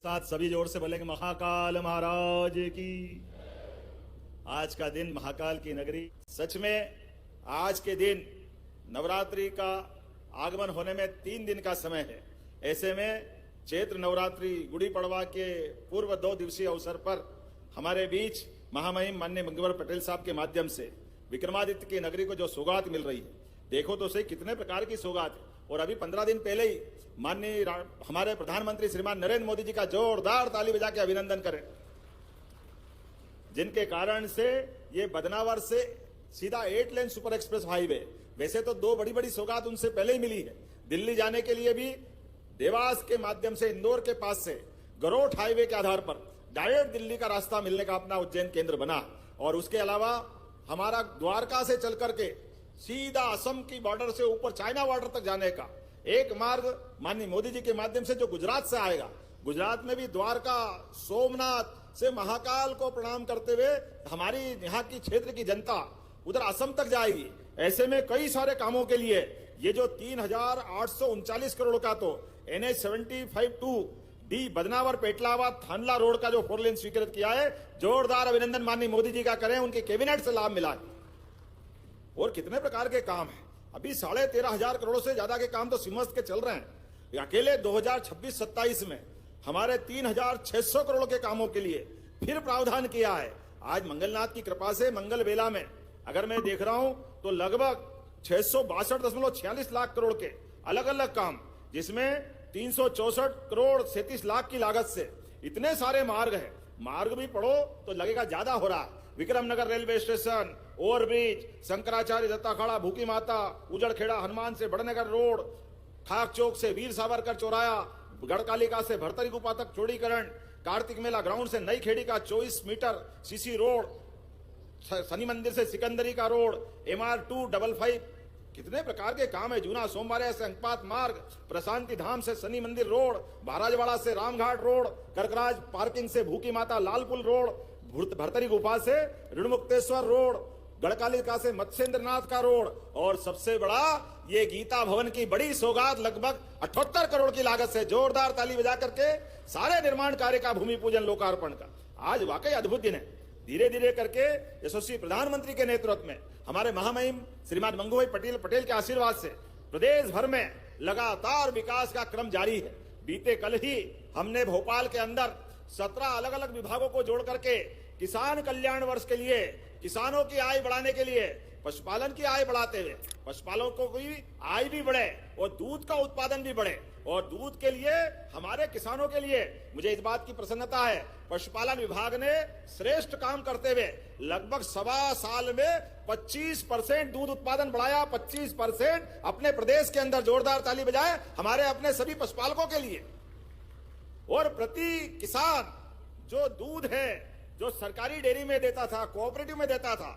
साथ सभी जोर से बोलेंगे महाकाल महाराज की। आज का दिन महाकाल की नगरी, सच में आज के दिन नवरात्रि का आगमन होने में 3 दिन का समय है। ऐसे में चैत्र नवरात्रि गुड़ी पड़वा के पूर्व 2 दिवसीय अवसर पर हमारे बीच महामहिम माननीय मंगेवर पटेल साहब के माध्यम से विक्रमादित्य की नगरी को जो सौगात मिल रही है, देखो तो सही कितने प्रकार की सौगात है। और अभी 15 दिन पहले ही माननीय हमारे प्रधानमंत्री श्रीमान नरेंद्र मोदी जी का जोरदार ताली बजा के अभिनंदन करें, जिनके कारण से ये बदनावर से सीधा 8 लेन सुपर एक्सप्रेस हाईवे, वैसे तो 2 बड़ी बड़ी सौगात उनसे पहले ही मिली है। दिल्ली जाने के लिए भी देवास के माध्यम से इंदौर के पास से गरोठ हाईवे के आधार पर डायरेक्ट दिल्ली का रास्ता मिलने का अपना उज्जैन केंद्र बना। और उसके अलावा हमारा द्वारका से चल करके सीधा असम की बॉर्डर से ऊपर चाइना बॉर्डर तक जाने का एक मार्ग माननीय मोदी जी के माध्यम से जो गुजरात से आएगा। गुजरात में भी द्वारका सोमनाथ से महाकाल को प्रणाम करते हुए हमारी यहाँ की क्षेत्र की जनता उधर असम तक जाएगी। ऐसे में कई सारे कामों के लिए ये जो 3,839 करोड़ का तो NH 75 डी बदनावर पेटलावा थानला रोड का जो 4 लेन स्वीकृत किया है, जोरदार अभिनंदन माननीय मोदी जी का करें, उनके कैबिनेट से लाभ मिला है। और कितने प्रकार के काम हैं, अभी 13,500 करोड़ से ज्यादा के काम तो सिमस्त के चल रहे हैं। अकेले 2026-27 में हमारे 3,600 करोड़ के कामों के लिए फिर प्रावधान किया है। आज मंगलनाथ की कृपा से मंगल बेला में अगर मैं देख रहा हूं तो लगभग 662.46 लाख करोड़ के अलग अलग काम, जिसमें 364 करोड़ 37 लाख की लागत से इतने सारे मार्ग है। मार्ग भी पढ़ो तो लगेगा ज्यादा हो रहा है। Vikramnagar railway station, overbridge, Shankaracharya Dattakhada, Bhukhi Mata, उजड़खेड़ा Hanuman से बड़नगर रोड, खाक चौक से वीर सावरकर चौराया, गढ़कालिका से भरतरी गुफा तक चौड़ीकरण, कार्तिक मेला ग्राउंड से नई खेड़ी का 24 मीटर सीसी रोड, शनि मंदिर से सिकंदरी का रोड, MR 255, कितने प्रकार के काम है। जूना सोमवार से अंकपात मार्ग, प्रशांति धाम से शनि मंदिर रोड, महाराजवाड़ा से रामघाट रोड, करकराज पार्किंग से भूखी माता लालपुल रोड, भरतरी गुफा से ऋणमुक्तेश्वर रोड, गढ़कालिका से मत्स्येंद्रनाथ का रोड, और सबसे बड़ा ये गीता भवन की बड़ी सौगात लगभग 78 करोड़ की लागत से जोरदार ताली बजा करके सारे निर्माण कार्य का भूमि पूजन लोकार्पण का आज वाकई अद्भुत दिन है। धीरे धीरे करके यशस्वी प्रधानमंत्री के नेतृत्व में हमारे महामहिम श्रीमान मंगू भाई पटेल के आशीर्वाद से प्रदेश भर में लगातार विकास का क्रम जारी है। बीते कल ही हमने भोपाल के अंदर 17 अलग अलग विभागों को जोड़ करके किसान कल्याण वर्ष के लिए, किसानों की आय बढ़ाने के लिए, पशुपालन की आय बढ़ाते हुए पशुपालकों की आय भी बढ़े और दूध का उत्पादन भी बढ़े। और दूध के लिए हमारे किसानों के लिए मुझे इस बात की प्रसन्नता है, पशुपालन विभाग ने श्रेष्ठ काम करते हुए लगभग 1.25 साल में 25% दूध उत्पादन बढ़ाया। 25% अपने प्रदेश के अंदर, जोरदार ताली बजाए हमारे अपने सभी पशुपालकों के लिए। और प्रति किसान जो दूध है, जो सरकारी डेयरी में देता था, कोऑपरेटिव में देता था,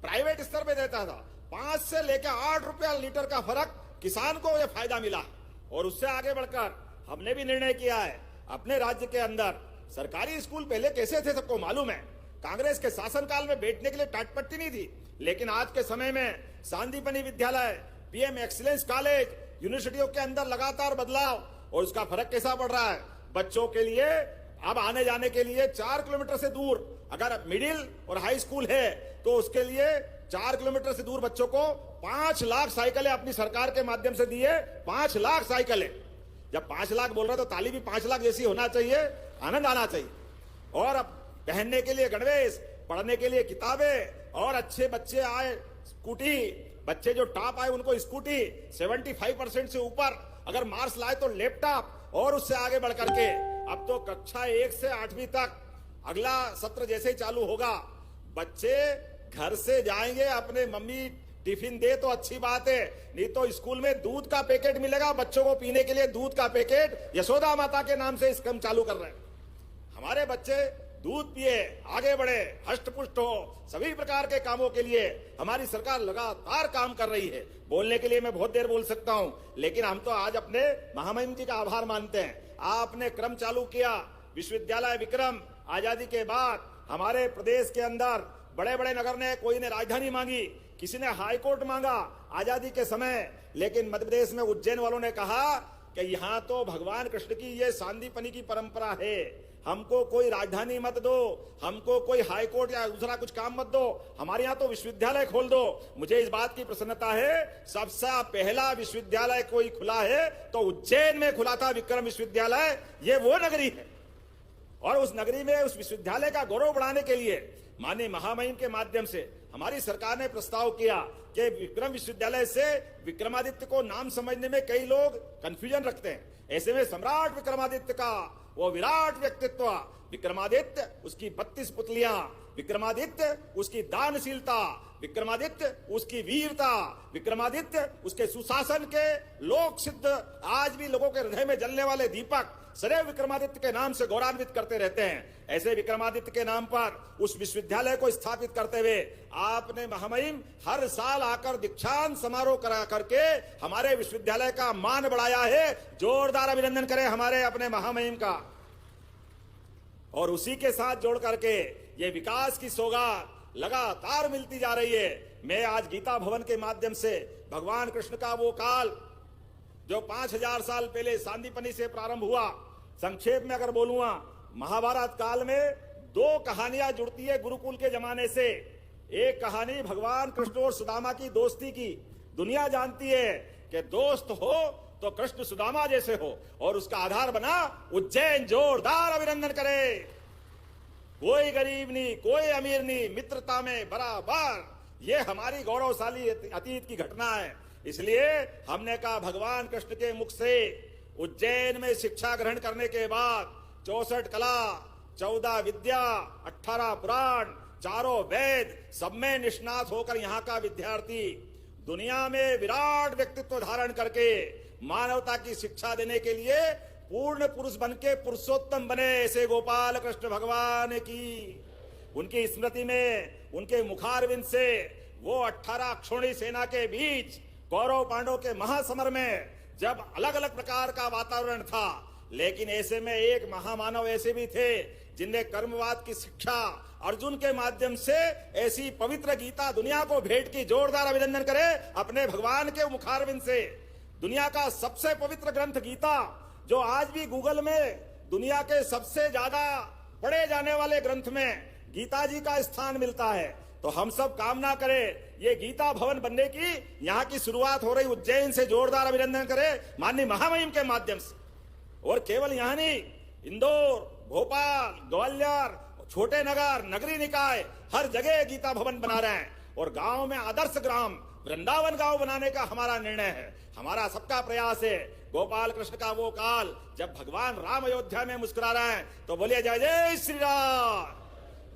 प्राइवेट स्तर पे देता था, 5 से लेकर 8 रुपया लीटर का फर्क किसान को यह फायदा मिला। और उससे आगे बढ़कर हमने भी निर्णय किया है, अपने राज्य के अंदर सरकारी स्कूल पहले कैसे थे सबको मालूम है। कांग्रेस के शासनकाल में बैठने के लिए टाटपट्टी नहीं थी, लेकिन आज के समय में सांदीपनि विद्यालय, PM एक्सीलेंस कॉलेज, यूनिवर्सिटियों के अंदर लगातार बदलाव, और उसका फर्क कैसा पड़ रहा है। बच्चों के लिए अब आने जाने के लिए 4 किलोमीटर से दूर अगर मिडिल और हाई स्कूल है तो उसके लिए 4 किलोमीटर से दूर बच्चों को 5 लाख साइकिलें अपनी सरकार के माध्यम से दी है। 5 लाख साइकिलें, जब 5 लाख बोल रहे तो ताली भी 5 लाख जैसी होना चाहिए, आनंद आना चाहिए। और अब पहनने के लिए गणवेश, पढ़ने के लिए किताबें, और अच्छे बच्चे आए स्कूटी, बच्चे जो टॉप आए उनको स्कूटी, 75% से ऊपर अगर मार्क्स लाए तो लैपटॉप, और उससे आगे बढ़ करके अब तो कक्षा 1 से 8वीं तक अगला सत्र जैसे ही चालू होगा, बच्चे घर से जाएंगे, अपने मम्मी टिफिन दे तो अच्छी बात है, नहीं तो स्कूल में दूध का पैकेट मिलेगा बच्चों को पीने के लिए। दूध का पैकेट यशोदा माता के नाम से स्कीम चालू कर रहे हैं। हमारे बच्चे दूध पिए, आगे बढ़े, हष्ट पुष्ट हो, सभी प्रकार के कामों के लिए हमारी सरकार लगातार काम कर रही है। बोलने के लिए मैं बहुत देर बोल सकता हूं, लेकिन हम तो आज अपने महामहिम जी का आभार मानते हैं। आपने क्रम चालू किया, विश्वविद्यालय विक्रम, आजादी के बाद हमारे प्रदेश के अंदर बड़े बड़े नगर ने, कोई ने राजधानी मांगी, किसी ने हाईकोर्ट मांगा आजादी के समय, लेकिन मध्य प्रदेश में उज्जैन वालों ने कहा कि यहाँ तो भगवान कृष्ण की ये सांदीपनी की परंपरा है, हमको कोई राजधानी मत दो, हमको कोई हाई कोर्ट या दूसरा कुछ काम मत दो, हमारे यहाँ तो विश्वविद्यालय खोल दो। मुझे इस बात की प्रसन्नता है, सबसे पहला विश्वविद्यालय कोई खुला है तो उज्जैन में खुला था विक्रम विश्वविद्यालय। ये वो नगरी है और उस नगरी में उस विश्वविद्यालय का गौरव बढ़ाने के लिए माननीय महामहिम के माध्यम से हमारी सरकार ने प्रस्ताव किया कि विक्रम विश्वविद्यालय से विक्रमादित्य को नाम समझने में कई लोग कंफ्यूजन रखते हैं। ऐसे में सम्राट विक्रमादित्य का वो विराट व्यक्तित्व, विक्रमादित्य उसकी 32 पुतलियां, विक्रमादित्य उसकी दानशीलता, विक्रमादित्य उसकी वीरता, विक्रमादित्य उसके सुशासन के लोक सिद्ध आज भी लोगों के हृदय में जलने वाले दीपक सदैव विक्रमादित्य के नाम से गौरवान्वित करते रहते हैं। ऐसे विक्रमादित्य के नाम पर उस विश्वविद्यालय को स्थापित करते हुए आपने महामहिम हर साल आकर दीक्षांत समारोह करा करके हमारे विश्वविद्यालय का मान बढ़ाया है। जोरदार अभिनंदन करें हमारे अपने महामहिम का। और उसी के साथ जोड़ करके ये विकास की सौगात लगातार मिलती जा रही है। मैं आज गीता भवन के माध्यम से भगवान कृष्ण का वो काल जो 5000 साल पहले सांदीपनी से प्रारंभ हुआ, संक्षेप में अगर बोलूंगा, महाभारत काल में दो कहानियां जुड़ती है गुरुकुल के जमाने से। एक कहानी भगवान कृष्ण और सुदामा की दोस्ती की। दुनिया जानती है कि दोस्त हो तो कृष्ण सुदामा जैसे हो, और उसका आधार बना उज्जैन। जोरदार अभिनंदन करे। कोई गरीब नहीं, कोई अमीर नहीं, मित्रता में बराबर। ये हमारी गौरवशाली अतीत की घटना है। इसलिए हमने कहा भगवान कृष्ण के मुख से उज्जैन में शिक्षा ग्रहण करने के बाद 64 कला, 14 विद्या, 18 पुराण, चारों वेद, सब में निष्णात होकर यहाँ का विद्यार्थी दुनिया में विराट व्यक्तित्व धारण करके मानवता की शिक्षा देने के लिए पूर्ण पुरुष बनके पुरुषोत्तम बने। ऐसे गोपाल कृष्ण भगवान की उनकी स्मृति में उनके मुखारविंद से वो 18 अक्षौणी सेना के बीच कौरव पांडव के महासमर में जब अलग अलग प्रकार का वातावरण था, लेकिन ऐसे में एक महामानव ऐसे भी थे जिन्हें कर्मवाद की शिक्षा अर्जुन के माध्यम से ऐसी पवित्र गीता दुनिया को भेंट की। जोरदार अभिनंदन करें अपने भगवान के मुखारविंद से। दुनिया का सबसे पवित्र ग्रंथ गीता, जो आज भी गूगल में दुनिया के सबसे ज्यादा पढ़े जाने वाले ग्रंथ में गीता जी का स्थान मिलता है। तो हम सब कामना करें ये गीता भवन बनने की यहाँ की शुरुआत हो रही उज्जैन से। जोरदार अभिनंदन करें माननीय महामहिम के माध्यम से। और केवल यहाँ नहीं, इंदौर, भोपाल, ग्वालियर, छोटे नगर, नगरी निकाय, हर जगह गीता भवन बना रहे हैं। और गांव में आदर्श ग्राम वृंदावन गांव बनाने का हमारा निर्णय है, हमारा सबका प्रयास है। गोपाल कृष्ण का वो काल जब भगवान राम अयोध्या में मुस्कुरा रहे हैं तो बोलिए जय जय श्री राम।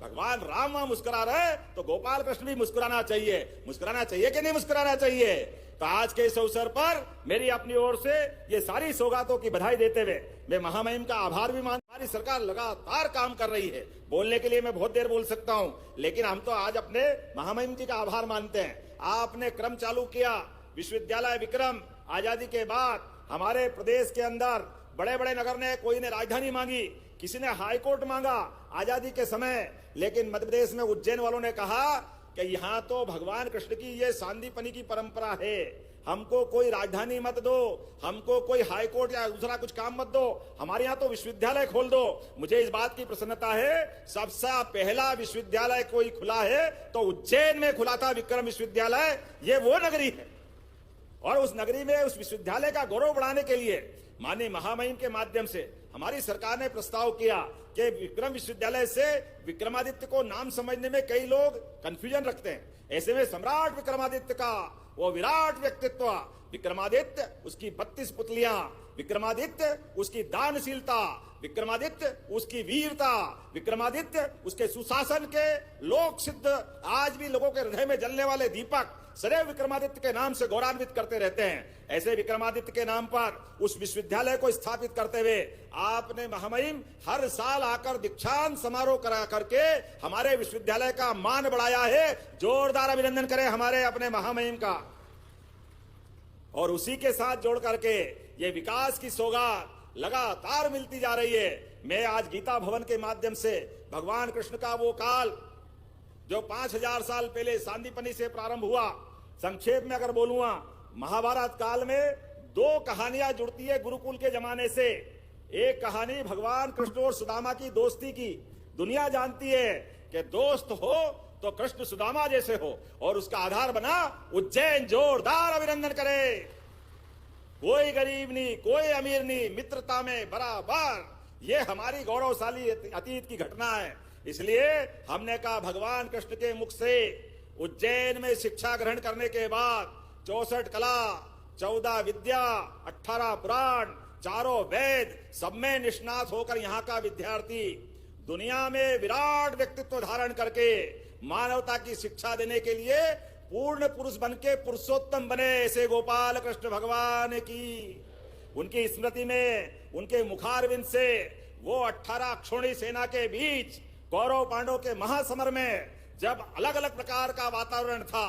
भगवान राम वहां मुस्कुरा रहे तो गोपाल कृष्ण भी मुस्कुराना चाहिए। मुस्कुराना चाहिए कि नहीं मुस्कुराना चाहिए? तो आज के इस अवसर पर मेरी अपनी ओर से ये सारी सौगातों की बधाई देते हुए मैं महामहिम का आभार भी मानता हूं। हमारी सरकार लगातार काम कर रही है। बोलने के लिए मैं बहुत देर बोल सकता हूं, लेकिन हम तो आज अपने महामहिम जी का आभार मानते हैं। आपने क्रम चालू किया, विश्वविद्यालय विक्रम आजादी के बाद हमारे प्रदेश के अंदर बड़े बड़े नगर ने, कोई ने राजधानी मांगी, किसी ने हाईकोर्ट मांगा आजादी के समय, लेकिन मध्य प्रदेश में उज्जैन वालों ने कहा कि यहाँ तो भगवान कृष्ण की ये सांदीपनी की परंपरा है, हमको कोई राजधानी मत दो, हमको कोई हाईकोर्ट या दूसरा कुछ काम मत दो, हमारे यहाँ तो विश्वविद्यालय खोल दो। मुझे इस बात की प्रसन्नता है, सबसे पहला विश्वविद्यालय कोई खुला है तो उज्जैन में खुला था विक्रम विश्वविद्यालय। ये वो नगरी है और उस नगरी में उस विश्वविद्यालय का गौरव बढ़ाने के लिए माननीय महामहिम के माध्यम से हमारी सरकार ने प्रस्ताव किया कि विक्रम विश्वविद्यालय से विक्रमादित्य को नाम समझने में कई लोग कंफ्यूजन रखते हैं। ऐसे में सम्राट विक्रमादित्य का वो विराट व्यक्तित्व, विक्रमादित्य उसकी 32 पुतलियां, विक्रमादित्य उसकी दानशीलता, विक्रमादित्य उसकी वीरता, विक्रमादित्य उसके सुशासन के लोक सिद्ध आज भी लोगों के हृदय में जलने वाले दीपक सदैव विक्रमादित्य के नाम से गौरवान्वित करते रहते हैं। ऐसे विक्रमादित्य के नाम पर उस विश्वविद्यालय को स्थापित करते हुए आपने महामहिम हर साल आकर दीक्षांत समारोह करा करके हमारे विश्वविद्यालय का मान बढ़ाया है। जोरदार अभिनंदन करें हमारे अपने महामहिम का। और उसी के साथ जोड़ करके ये विकास की सौगात लगातार मिलती जा रही है। मैं आज गीता भवन के माध्यम से भगवान कृष्ण का वो काल जो 5000 साल पहले सांदीपनी से प्रारंभ हुआ, संक्षेप में अगर बोलूंगा, महाभारत काल में दो कहानियां जुड़ती है गुरुकुल के जमाने से। एक कहानी भगवान कृष्ण और सुदामा की दोस्ती की। दुनिया जानती है कि दोस्त हो तो कृष्ण सुदामा जैसे हो, और उसका आधार बना उज्जैन। जोरदार अभिनंदन करे। कोई गरीब नहीं, कोई अमीर नहीं, मित्रता में बराबर। ये हमारी गौरवशाली अतीत की घटना है। इसलिए हमने कहा भगवान कृष्ण के मुख से उज्जैन में शिक्षा ग्रहण करने के बाद 64 कला, 14 विद्या, 18 पुराण, चारों वेद, सब में निष्णात होकर यहाँ का विद्यार्थी दुनिया में विराट व्यक्तित्व धारण करके मानवता की शिक्षा देने के लिए पूर्ण पुरुष बन के पुरुषोत्तम बने। ऐसे गोपाल कृष्ण भगवान की, उनकी स्मृति में, उनके मुखारविंद से वो 18 अक्षौणी सेना के बीच कौरव पांडव के महासमर में जब अलग अलग प्रकार का वातावरण था,